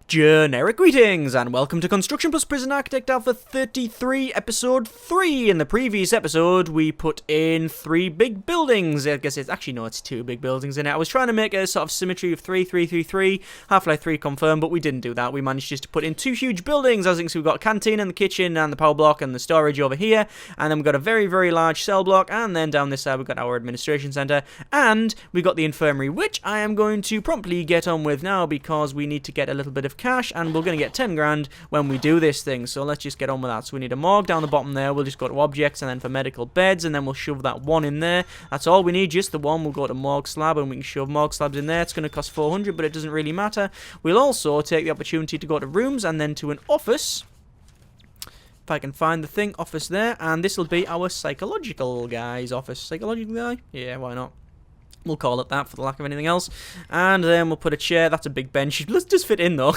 Generic greetings and welcome to Construction Plus Prison Architect Alpha 33 episode 3. In the previous episode we put in 3 big buildings. I guess it's actually no, it's 2 big buildings in it. I was trying to make a sort of symmetry of 3, 3, 3, 3, Half-Life 3 confirmed, but we didn't do that. We managed just to put in 2 huge buildings. As you can see, we've got a canteen and the kitchen and the power block and the storage over here, and then we've got a very, very large cell block, and then down this side we've got our administration center, and we've got the infirmary, which I am going to promptly get on with now because we need to get a little bit of cash, and we're going to get 10 grand when we do this thing, so let's just get on with that. So we need a morgue down the bottom there. We'll just go to objects and then for medical beds, and then we'll shove that one in there. That's all we need, just the one. We'll go to morgue slab and we can shove morgue slabs in there. It's going to cost 400, but it doesn't really matter. We'll also take the opportunity to go to rooms and then to an office. If I can find the thing, office there, and this will be our psychological guy's office. Psychological guy? Yeah, why not? We'll call it that for the lack of anything else. And then we'll put a chair. That's a big bench. Let's just fit in, though.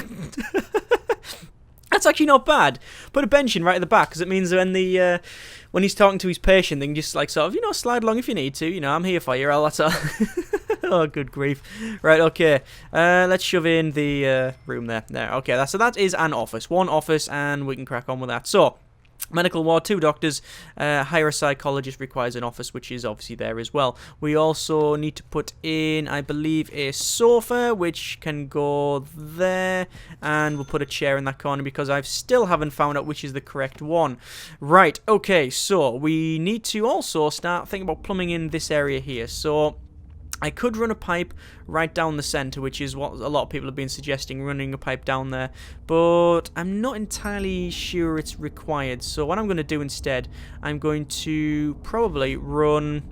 That's actually not bad. Put a bench in right at the back, because it means when he's talking to his patient, they can just, like, sort of, slide along if you need to. I'm here for you, all. That's all. Oh, good grief. Right, okay. Let's shove in the room there. Okay, so that is an office. One office, and we can crack on with that. So, medical ward, 2 doctors, hire a psychologist requires an office, which is obviously there as well. We also need to put in, I believe, a sofa, which can go there, and we'll put a chair in that corner because I still haven't found out which is the correct one. Right, okay, so we need to also start thinking about plumbing in this area here. So I could run a pipe right down the centre, which is what a lot of people have been suggesting, running a pipe down there, but I'm not entirely sure it's required. So what I'm going to do instead, I'm going to probably run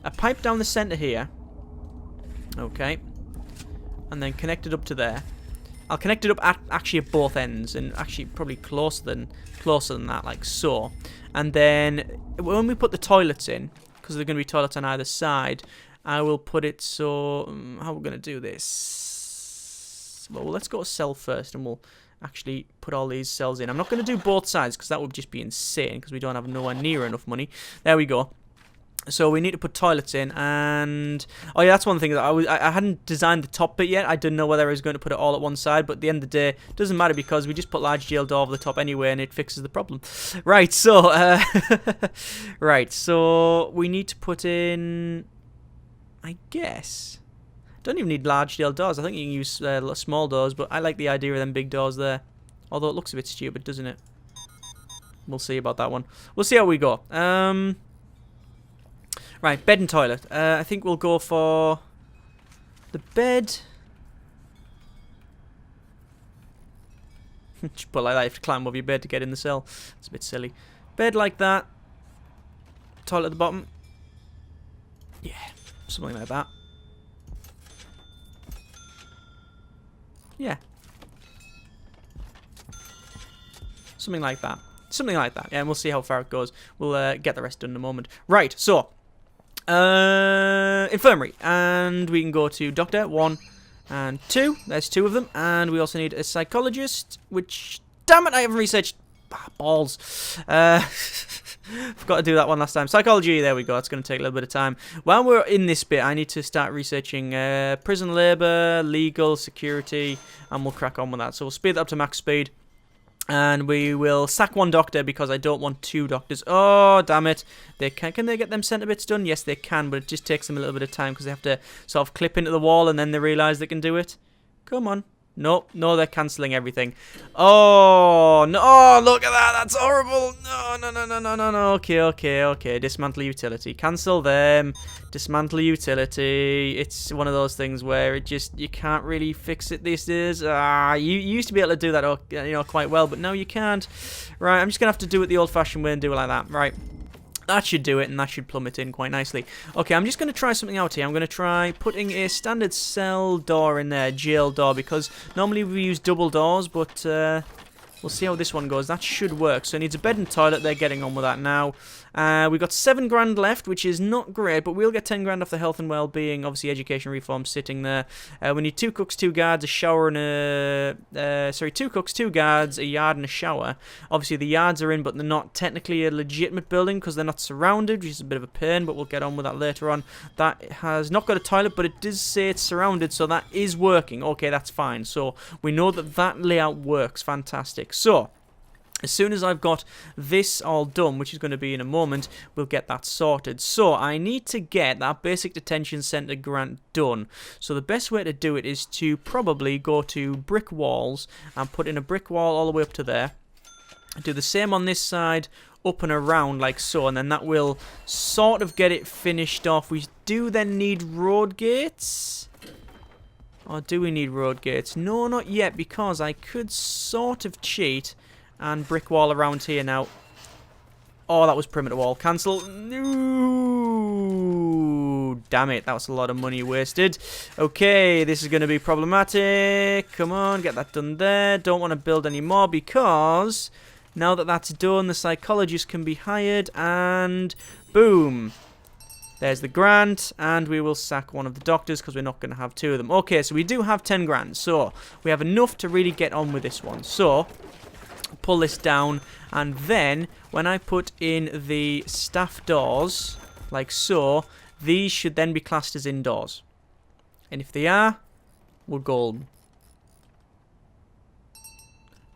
a pipe down the centre here, okay, and then connect it up to there. I'll connect it up actually at both ends, and actually probably closer than that, like so. And then when we put the toilets in, because there are going to be toilets on either side, I will put it so... how are we going to do this? Well, let's go to cell first, and we'll actually put all these cells in. I'm not going to do both sides, because that would just be insane, because we don't have nowhere near enough money. There we go. So we need to put toilets in, and... oh yeah, that's one thing that I hadn't designed the top bit yet. I didn't know whether I was going to put it all at one side, but at the end of the day, it doesn't matter because we just put large jail door over the top anyway, and it fixes the problem. Right, so... right, so we need to put in... I guess... don't even need large jail doors. I think you can use small doors, but I like the idea of them big doors there. Although it looks a bit stupid, doesn't it? We'll see about that one. We'll see how we go. Right, bed and toilet. I think we'll go for the bed. Just put like that, you have to climb over your bed to get in the cell. It's a bit silly. Bed like that. Toilet at the bottom. Yeah, something like that. Yeah. Something like that. Something like that. Yeah, and we'll see how far it goes. We'll get the rest done in a moment. Right, so... infirmary, and we can go to doctor 1 and 2. There's 2 of them, and we also need a psychologist, which, damn it, I haven't researched. Balls. Forgot to do that one last time. Psychology, there we go. That's going to take a little bit of time. While we're in this bit, I need to start researching prison labour, legal, security, and we'll crack on with that. So we'll speed that up to max speed. And we will sack 1 doctor because I don't want 2 doctors. Oh, damn it. Can they get them centre bits done? Yes, they can, but it just takes them a little bit of time because they have to sort of clip into the wall and then they realise they can do it. Come on. No, they're cancelling everything. Oh, no, oh, look at that. That's horrible. No. Okay. Dismantle utility. Cancel them. Dismantle utility. It's one of those things where you can't really fix it these days. You used to be able to do that, quite well, but now you can't. Right, I'm just going to have to do it the old-fashioned way and do it like that. Right. That should do it, and that should plumb it in quite nicely. Okay, I'm just going to try something out here. I'm going to try putting a standard cell door in there, jail door, because normally we use double doors, but We'll see how this one goes. That should work. So it needs a bed and toilet. They're getting on with that now. We've got 7 grand left, which is not great, but we'll get 10 grand off the health and well-being. Obviously, education reform sitting there. We need 2 cooks, 2 guards, a shower, and a... 2 cooks, 2 guards, a yard, and a shower. Obviously, the yards are in, but they're not technically a legitimate building because they're not surrounded, which is a bit of a pain, but we'll get on with that later on. That has not got a toilet, but it does say it's surrounded, so that is working. Okay, that's fine. So we know that that layout works. Fantastic. So, as soon as I've got this all done, which is going to be in a moment, we'll get that sorted. So, I need to get that basic detention centre grant done. So, the best way to do it is to probably go to brick walls and put in a brick wall all the way up to there. Do the same on this side, up and around like so, and then that will sort of get it finished off. We do then need road gates. Or do we need road gates? No, not yet, because I could sort of cheat and brick wall around here now. Oh, that was perimeter wall. Cancel. No, damn it. That was a lot of money wasted. Okay, this is going to be problematic. Come on, get that done there. Don't want to build any more because now that that's done, the psychologist can be hired and boom. There's the grant, and we will sack one of the doctors because we're not going to have 2 of them. Okay, so we do have 10 grand, so we have enough to really get on with this one. So, pull this down, and then when I put in the staff doors, like so, these should then be classed as indoors. And if they are, we're golden.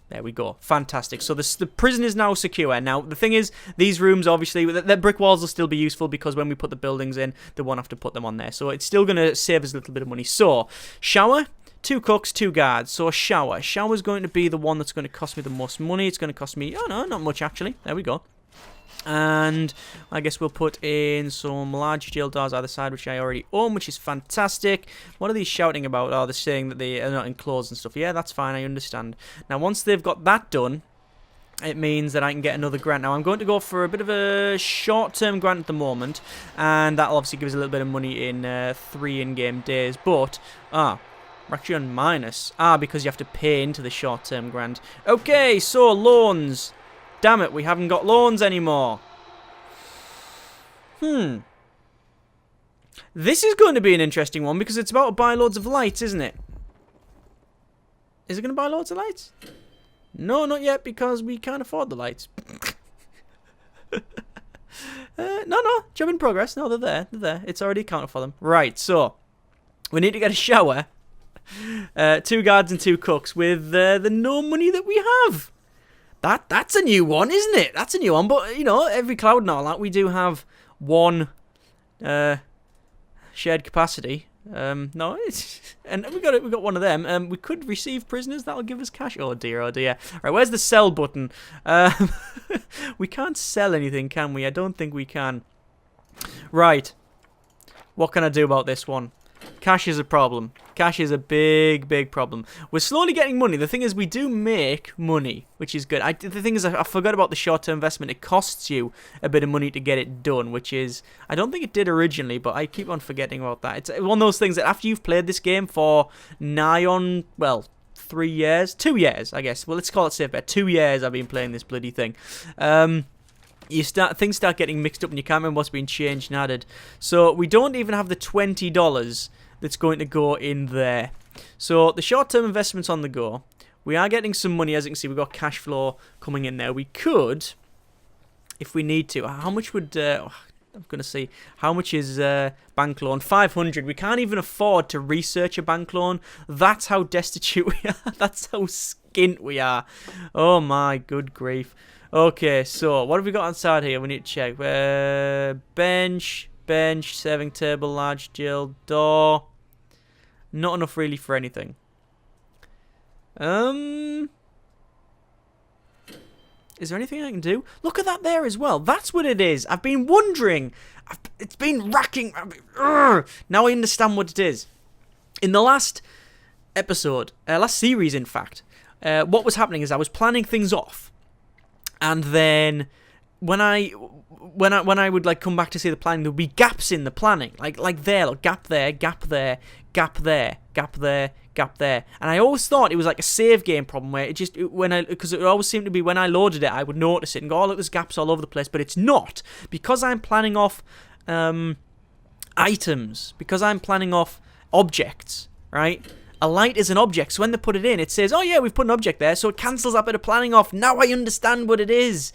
There we go. Fantastic. So the prison is now secure. Now, the thing is, these rooms, obviously, the brick walls will still be useful because when we put the buildings in, they won't have to put them on there. So it's still going to save us a little bit of money. So, shower, 2 cooks, 2 guards. So, shower. Shower's going to be the one that's going to cost me the most money. It's going to cost me, oh no, not much actually. There we go. And I guess we'll put in some large jail doors either side, which I already own, which is fantastic. What are these shouting about? Oh, they're saying that they are not enclosed and stuff. Yeah, that's fine, I understand. Now, once they've got that done, it means that I can get another grant. Now, I'm going to go for a bit of a short-term grant at the moment, and that'll obviously give us a little bit of money in 3 in-game days, but, we're actually on minus. Because you have to pay into the short-term grant. Okay, so, loans. Damn it, we haven't got loans anymore. This is going to be an interesting one because it's about to buy loads of lights, isn't it? Is it going to buy loads of lights? No, not yet because we can't afford the lights. No, job in progress. No, they're there. They're there. It's already accounted for them. Right, so we need to get a shower, 2 guards and 2 cooks with the no money that we have. That's a new one, isn't it? That's a new one. But, you know, every cloud and all that, we do have 1 shared capacity. No, and we got one of them. We could receive prisoners. That'll give us cash. Oh, dear, oh, dear. Right, where's the sell button? We can't sell anything, can we? I don't think we can. Right. What can I do about this one? Cash is a problem. Cash is a big, big problem. We're slowly getting money. The thing is, we do make money, which is good. The thing is, I forgot about the short-term investment. It costs you a bit of money to get it done, which is... I don't think it did originally, but I keep on forgetting about that. It's one of those things that after you've played this game for nigh on, well, 3 years? 2 years, I guess. Well, let's call it safe bet. 2 years I've been playing this bloody thing. Things start getting mixed up and you can't remember what's been changed and added. So we don't even have the $20 that's going to go in there. So the short-term investment's on the go. We are getting some money, as you can see. We've got cash flow coming in there. We could, if we need to. How much would... I'm going to see. How much is bank loan? 500. We can't even afford to research a bank loan. That's how destitute we are. That's how skint we are. Oh my good grief. Okay, so what have we got inside here? We need to check. Bench, serving table, large jail door. Not enough really for anything. Is there anything I can do? Look at that there as well. That's what it is. I've been wondering. It's been racking. Now I understand what it is. In the last episode, last series in fact, what was happening is I was planning things off. And then when I would like come back to see the planning, there'd be gaps in the planning, like there, look, gap there, gap there, gap there, gap there, gap there. And I always thought it was like a save game problem where because it always seemed to be when I loaded it, I would notice it and go, oh look, there's gaps all over the place. But it's not, because I'm planning off items, because I'm planning off objects, right? A light is an object, so when they put it in, it says, oh yeah, we've put an object there, so it cancels that bit of planning off. Now I understand what it is.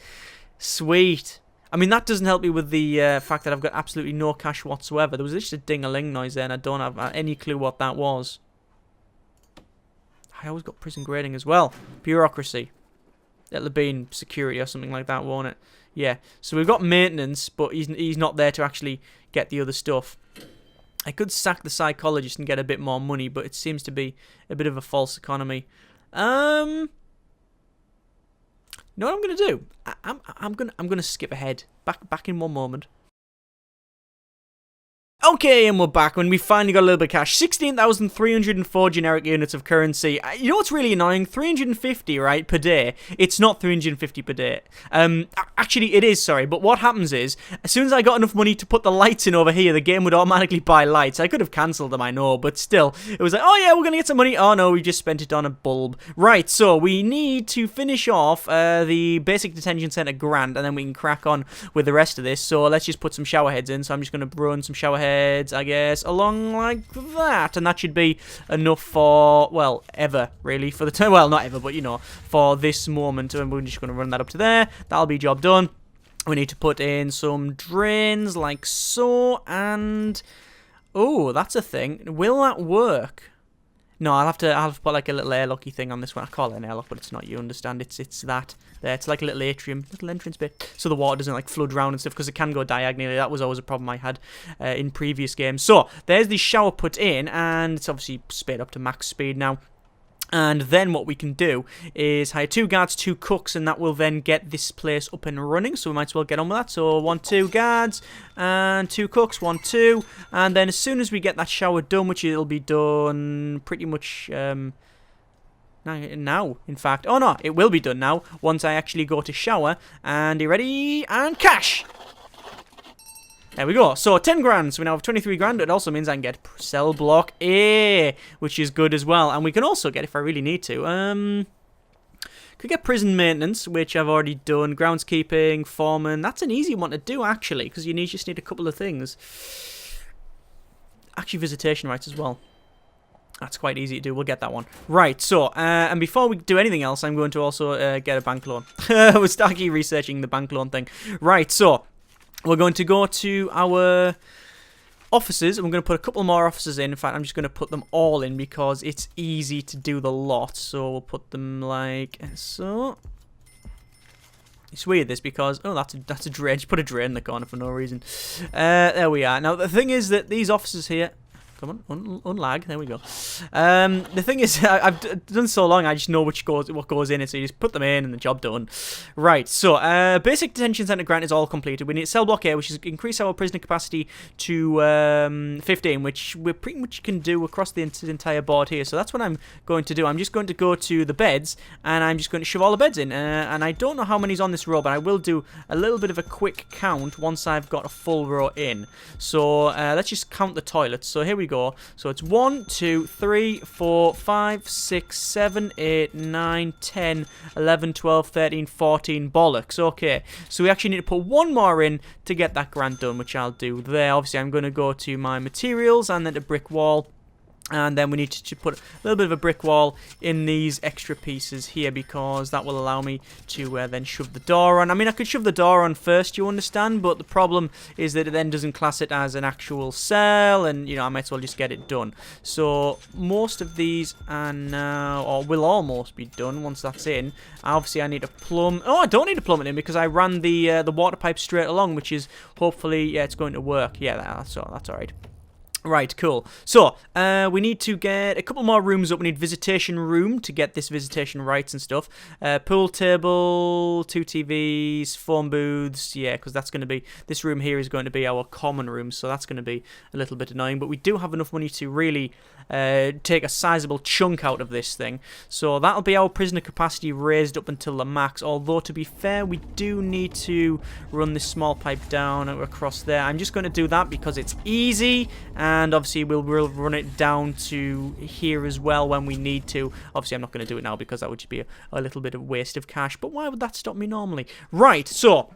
Sweet. I mean, that doesn't help me with the fact that I've got absolutely no cash whatsoever. There was just a ding-a-ling noise there, and I don't have any clue what that was. I always got prison grading as well. Bureaucracy. It'll have been security or something like that, won't it? Yeah. So we've got maintenance, but he's not there to actually get the other stuff. I could sack the psychologist and get a bit more money, but it seems to be a bit of a false economy. You know what I'm gonna do? I'm gonna skip ahead. Back in one moment. Okay, and we're back when we finally got a little bit of cash. 16,304 generic units of currency. You know what's really annoying? 350, right, per day. It's not 350 per day. Actually, it is, sorry. But what happens is, as soon as I got enough money to put the lights in over here, the game would automatically buy lights. I could have cancelled them, I know, but still. It was like, oh yeah, we're going to get some money. Oh no, we just spent it on a bulb. Right, so we need to finish off the basic detention centre grant, and then we can crack on with the rest of this. So let's just put some shower heads in. So I'm just going to run some shower heads, I guess, along like that, and that should be enough for, well, ever, really, for the time. Well, not ever, but, you know, for this moment, and we're just going to run that up to there. That'll be job done. We need to put in some drains, like so, and, oh, that's a thing. Will that work? No, I'll have to put like a little airlocky thing on this one. I call it an airlock, but it's not. You understand? It's that there. It's like a little atrium, little entrance bit, so the water doesn't like flood around and stuff, because it can go diagonally. That was always a problem I had in previous games. So there's the shower put in, and it's obviously sped up to max speed now. And then what we can do is hire 2 guards, 2 cooks, and that will then get this place up and running. So we might as well get on with that. So 1, 2 guards and 2 cooks, 1, 2. And then as soon as we get that shower done, which it'll be done pretty much now, in fact. Oh no, it will be done now once I actually go to shower. And you ready? And cash! There we go. So 10 grand. So we now have 23 grand. It also means I can get cell block A, which is good as well. And we can also get, if I really need to, could get prison maintenance, which I've already done. Groundskeeping, foreman. That's an easy one to do, actually, because you just need a couple of things. Actually, visitation rights as well. That's quite easy to do. We'll get that one. Right, so, and before we do anything else, I'm going to also get a bank loan. We're starting researching the bank loan thing. Right, so we're going to go to our offices, and we're going to put a couple more offices in. In fact, I'm just going to put them all in because it's easy to do the lot. So we'll put them like so. It's weird this because, oh, that's a drain. Just put a drain in the corner for no reason. There we are. Now, the thing is that these offices here... Come on, unlag. There we go. The thing is, I've done so long, I just know what goes in it, so you just put them in and the job done. Right, so, basic detention centre grant is all completed. We need cell block A, which is increase our prisoner capacity to 15, which we pretty much can do across the entire board here. So that's what I'm going to do. I'm just going to go to the beds, and I'm just going to shove all the beds in. And I don't know how many's on this row, but I will do a little bit of a quick count once I've got a full row in. So, let's just count the toilets. So here we go. So it's 1, 2, 3, 4, 5, 6, 7, 8, 9, 10, 11, 12, 13, 14 bollocks. Okay, so we actually need to put one more in to get that grant done, which I'll do there. Obviously, I'm going to go to my materials and then a brick wall. And then we need to put a little bit of a brick wall in these extra pieces here because that will allow me to then shove the door on. I mean, I could shove the door on first, you understand, but the problem is that it then doesn't class it as an actual cell, and, you know, I might as well just get it done. So most of these are now, or will almost be done once that's in. Obviously, I need to plumb. Oh, I don't need to plumb it in because I ran the water pipe straight along, which is hopefully, yeah, it's going to work. Yeah, that's all right. Right, cool. So, we need to get a couple more rooms up. We need visitation room to get this visitation rights and stuff. Pool table, 2 TVs, phone booths. Yeah, because that's going to be... This room here is going to be our common room, so that's going to be a little bit annoying. But we do have enough money to really take a sizable chunk out of this thing. So that'll be our prisoner capacity raised up until the max. Although, to be fair, we do need to run this small pipe down across there. I'm just going to do that because it's easy, and obviously we'll run it down to here as well when we need to. Obviously, I'm not going to do it now because that would just be a little bit of waste of cash. But why would that stop me normally? Right, so...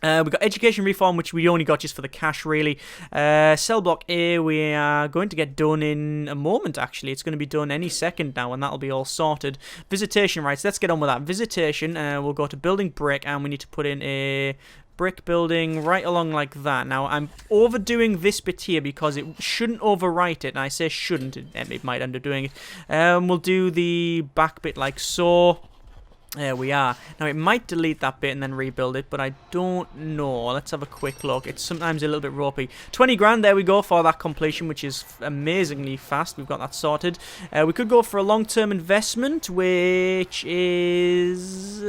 we've got education reform, which we only got just for the cash, really. Cell block A, we are going to get done in a moment, actually. It's going to be done any second now, and that'll be all sorted. Visitation rights, let's get on with that. Visitation, we'll go to building brick, and we need to put in a brick building right along like that. Now, I'm overdoing this bit here because it shouldn't overwrite it, and I say shouldn't, it might end up doing it. We'll do the back bit like so. There we are. Now, it might delete that bit and then rebuild it, but I don't know. Let's have a quick look. It's sometimes a little bit ropey. 20 grand, there we go, for that completion, which is amazingly fast. We've got that sorted. We could go for a long-term investment, which is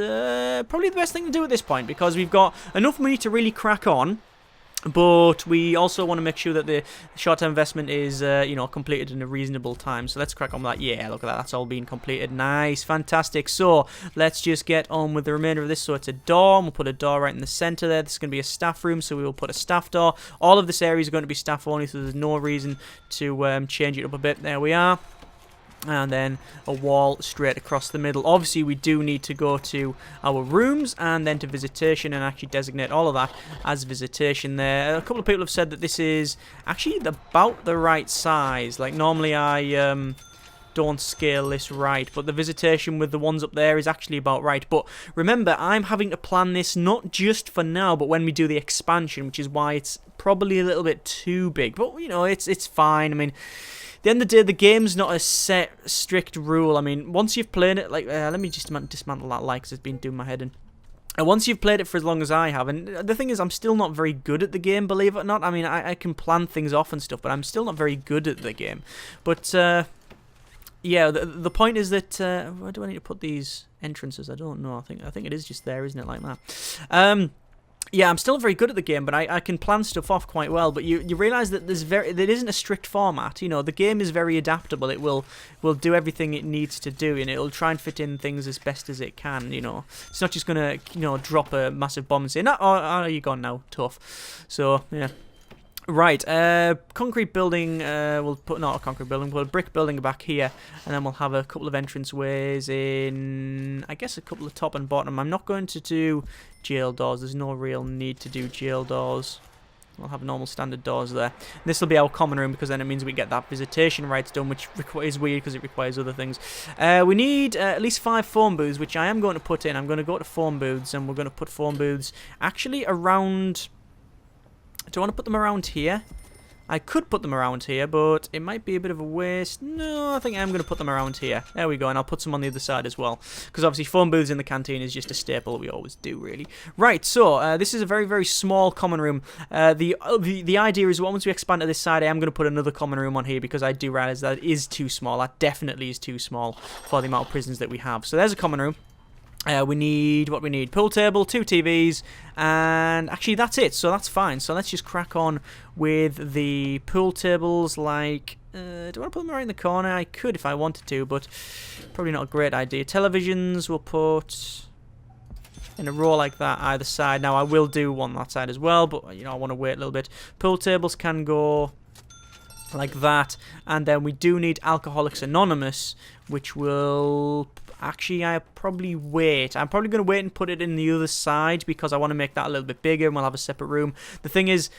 probably the best thing to do at this point, because we've got enough money to really crack on. But we also want to make sure that the short-term investment is, you know, completed in a reasonable time. So let's crack on with that. Yeah, look at that. That's all being completed. Nice. Fantastic. So let's just get on with the remainder of this. So it's a door. We'll put a door right in the center there. This is going to be a staff room. So we will put a staff door. All of this area is going to be staff only. So there's no reason to change it up a bit. There we are. And then a wall straight across the middle. Obviously, we do need to go to our rooms and then to visitation and actually designate all of that as visitation there. A couple of people have said that this is actually about the right size. Like, normally I don't scale this right, but the visitation with the ones up there is actually about right. But remember, I'm having to plan this not just for now, but when we do the expansion, which is why it's probably a little bit too big. But, you know, it's fine. I mean... At the end of the day, the game's not a set, strict rule. I mean, once you've played it, like, let me just dismantle that light because it's been doing my head in. And once you've played it for as long as I have, and the thing is, I'm still not very good at the game, believe it or not. I mean, I can plan things off and stuff, but I'm still not very good at the game. But, yeah, the point is that, where do I need to put these entrances? I don't know. I think it is just there, isn't it, like that? Yeah, I'm still not very good at the game, but I can plan stuff off quite well. But you realise that there isn't a strict format. You know, the game is very adaptable. It will do everything it needs to do, and it'll try and fit in things as best as it can. You know, it's not just gonna drop a massive bomb and say, "No, oh, you're gone now, tough." So yeah. Right, concrete building, we'll put, not a concrete building, we'll put a brick building back here, and then we'll have a couple of entranceways in, I guess, a couple of top and bottom. I'm not going to do jail doors, there's no real need to do jail doors. We'll have normal standard doors there. This will be our common room because then it means we get that visitation rights done, which is weird because it requires other things. We need at least 5 phone booths, which I am going to put in. I'm going to go to phone booths, and we're going to put phone booths actually around... Do I want to put them around here? I could put them around here, but it might be a bit of a waste. No, I think I'm going to put them around here. There we go, and I'll put some on the other side as well. Because obviously phone booths in the canteen is just a staple that we always do, really. Right, so this is a very, very small common room. The idea is once we expand to this side, I am going to put another common room on here because I do realise that it is too small. That definitely is too small for the amount of prisons that we have. So there's a common room. We need what we need. Pool table, 2 TVs, and actually that's it, so that's fine. So let's just crack on with the pool tables. Like, do I want to put them right in the corner? I could if I wanted to, but probably not a great idea. Televisions we'll put in a row like that either side. Now I will do one that side as well, but I want to wait a little bit. Pool tables can go like that, and then we do need Alcoholics Anonymous, which will... Actually, I'm probably going to wait and put it in the other side because I want to make that a little bit bigger and we'll have a separate room. The thing is,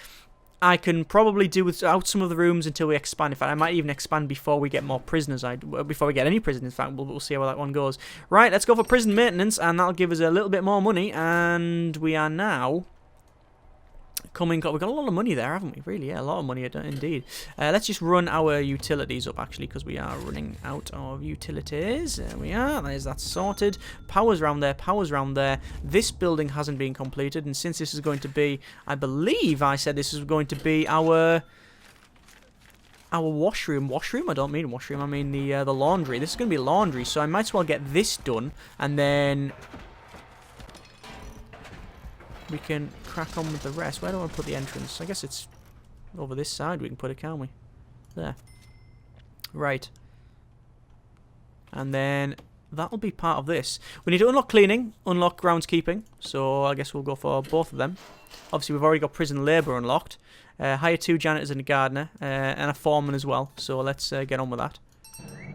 I can probably do without some of the rooms until we expand. In fact, I might even expand before we get more prisoners. Before we get any prisoners, in fact, we'll see how that one goes. Right, let's go for prison maintenance, and that'll give us a little bit more money. And we are now... We've got a lot of money there, haven't we? Really, yeah, a lot of money indeed. Let's just run our utilities up, actually, because we are running out of utilities. There we are. There's that sorted. Power's around there. Power's around there. This building hasn't been completed, and since this is going to be, I believe I said this is going to be our... our washroom. Washroom? I don't mean washroom. I mean the laundry. This is going to be laundry, so I might as well get this done, and then we can crack on with the rest. Where do I want to put the entrance? I guess it's over this side we can put it, can't we? There. Right. And then that'll be part of this. We need to unlock cleaning, unlock groundskeeping, so I guess we'll go for both of them. Obviously, we've already got prison labour unlocked. Hire 2 janitors and a gardener, and a foreman as well, so let's get on with that.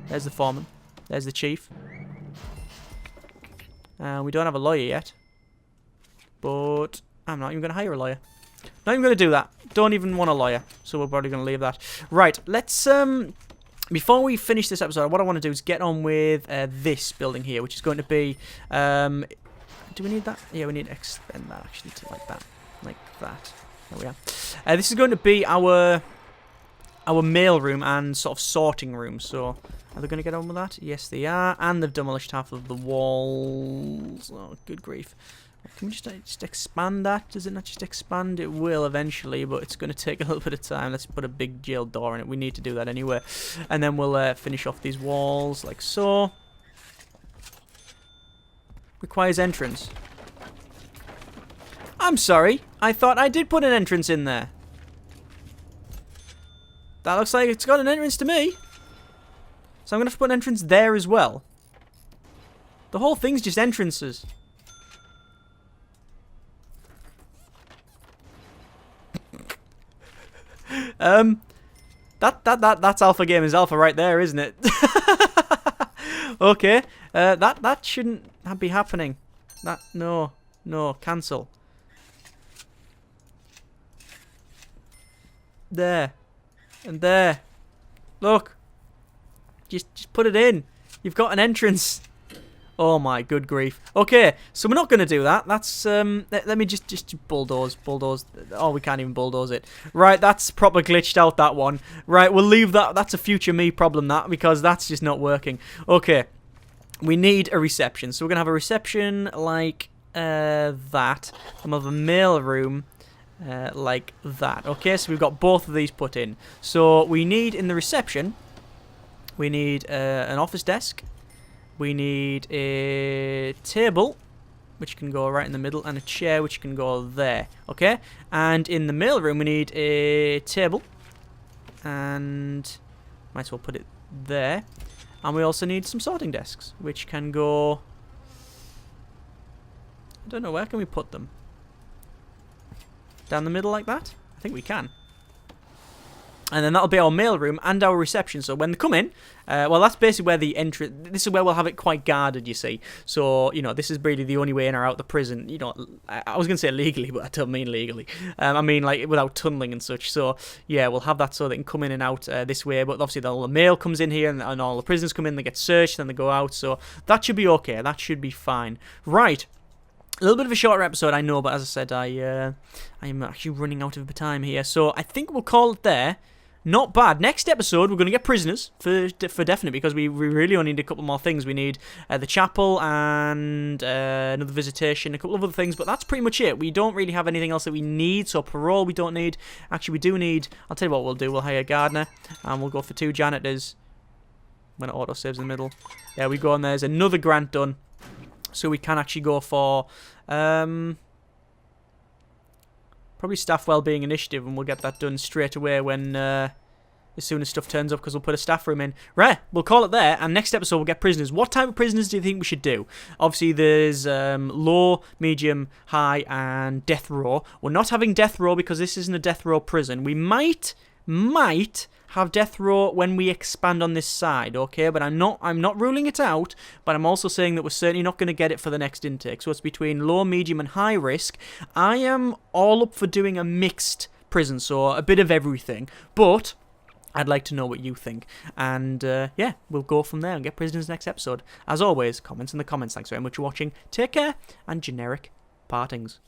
There's the foreman. There's the chief. We don't have a lawyer yet, but I'm not even going to hire a lawyer. Not even going to do that. Don't even want a lawyer, so we're probably going to leave that. Right, let's... Before we finish this episode, what I want to do is get on with this building here, which is going to be... do we need that? Yeah, we need to extend that, actually, to like that. Like that. There we are. This is going to be our mail room and sort of sorting room, so... Are they going to get on with that? Yes, they are. And they've demolished half of the walls. Oh, good grief. Can we just expand that? Does it not just expand? It will eventually, but it's going to take a little bit of time. Let's put a big jail door in it. We need to do that anyway. And then we'll finish off these walls like so. Requires entrance. I'm sorry. I thought I did put an entrance in there. That looks like it's got an entrance to me. So I'm going to have to put an entrance there as well. The whole thing's just entrances. That's Alpha Gamers Alpha right there, isn't it? Okay. That shouldn't be happening. No, cancel. There. And there. Look. Just put it in. You've got an entrance. Oh my good grief. Okay, so we're not going to do that. That's, let me just bulldoze. Oh, we can't even bulldoze it. Right, that's proper glitched out, that one. Right, we'll leave that. That's a future me problem, that, because that's just not working. Okay, we need a reception. So we're going to have a reception like that. And we'll have a mail room like that. Okay, so we've got both of these put in. So we need, in the reception, we need an office desk. We need a table, which can go right in the middle, and a chair, which can go there. Okay? And in the mailroom, we need a table. And might as well put it there. And we also need some sorting desks, which can go... I don't know, where can we put them? Down the middle like that? I think we can. And then that'll be our mailroom and our reception. So when they come in, well, that's basically where the entrance... This is where we'll have it quite guarded, you see. So, you know, this is really the only way in or out the prison. You know, I was going to say legally, but I don't mean legally. I mean, like, without tunneling and such. So, yeah, we'll have that so they can come in and out this way. But obviously, all the mail comes in here, and all the prisoners come in, they get searched, then they go out. So that should be okay. That should be fine. Right. A little bit of a shorter episode, I know, but as I said, I am actually running out of time here. So I think we'll call it there. Not bad. Next episode, we're going to get prisoners for definite, because we really only need a couple more things. We need the chapel and another visitation, a couple of other things, but that's pretty much it. We don't really have anything else that we need, so parole we don't need. Actually, we do need... I'll tell you what we'll do. We'll hire a gardener, and we'll go for 2 janitors. When it auto-saves in the middle. There we go, and there's another grant done. So we can actually go for... probably staff wellbeing initiative, and we'll get that done straight away when as soon as stuff turns up, because we'll put a staff room in. Right, we'll call it there, and next episode we'll get prisoners. What type of prisoners do you think we should do? Obviously there's low, medium, high, and death row. We're not having death row because this isn't a death row prison. We might have death row when we expand on this side, okay? But I'm not ruling it out, but I'm also saying that we're certainly not going to get it for the next intake. So it's between low, medium, and high risk. I am all up for doing a mixed prison, so a bit of everything. But I'd like to know what you think. And yeah, we'll go from there and get prisoners next episode. As always, comments in the comments. Thanks very much for watching. Take care, and generic partings.